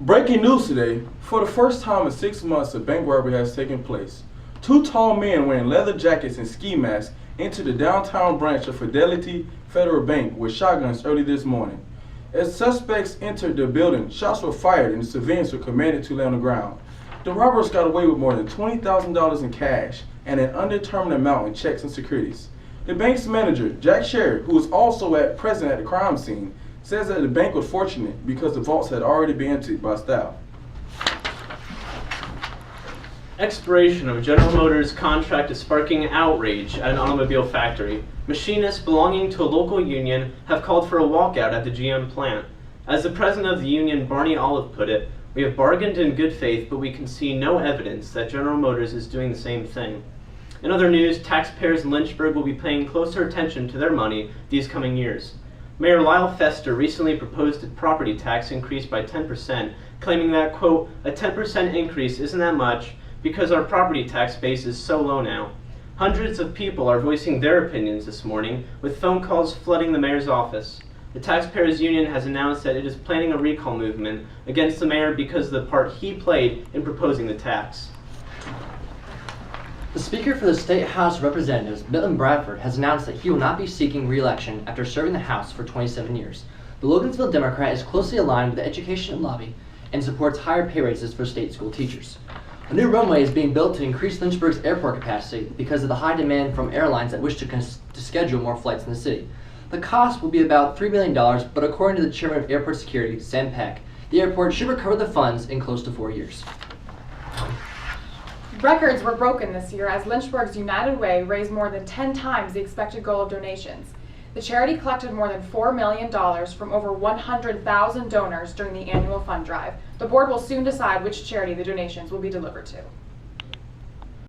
Breaking news today. For the first time in 6 months, a bank robbery has taken place. Two tall men wearing leather jackets and ski masks entered the downtown branch of Fidelity Federal Bank with shotguns early this morning. As suspects entered the building, shots were fired and the civilians were commanded to lay on the ground. The robbers got away with more than $20,000 in cash and an undetermined amount in checks and securities. The bank's manager, Jack Sherritt, who was also present at the crime scene, says that the bank was fortunate because the vaults had already been emptied by staff. Expiration of General Motors' contract is sparking outrage at an automobile factory. Machinists belonging to a local union have called for a walkout at the GM plant. As the president of the union, Barney Olive, put it, "We have bargained in good faith, but we can see no evidence that General Motors is doing the same thing." In other news, taxpayers in Lynchburg will be paying closer attention to their money these coming years. Mayor Lyle Fester recently proposed a property tax increase by 10%, claiming that, quote, "a 10% increase isn't that much because our property tax base is so low now." Hundreds of people are voicing their opinions this morning, with phone calls flooding the mayor's office. The Taxpayers Union has announced that it is planning a recall movement against the mayor because of the part he played in proposing the tax. The Speaker for the State House of Representatives, Milton Bradford, has announced that he will not be seeking re-election after serving the House for 27 years. The Logan'sville Democrat is closely aligned with the education lobby and supports higher pay raises for state school teachers. A new runway is being built to increase Lynchburg's airport capacity because of the high demand from airlines that wish to schedule more flights in the city. The cost will be about $3 million, but according to the chairman of Airport Security, Sam Peck, the airport should recover the funds in close to 4 years. Records were broken this year as Lynchburg's United Way raised more than 10 times the expected goal of donations. The charity collected more than $4 million from over 100,000 donors during the annual fund drive. The board will soon decide which charity the donations will be delivered to.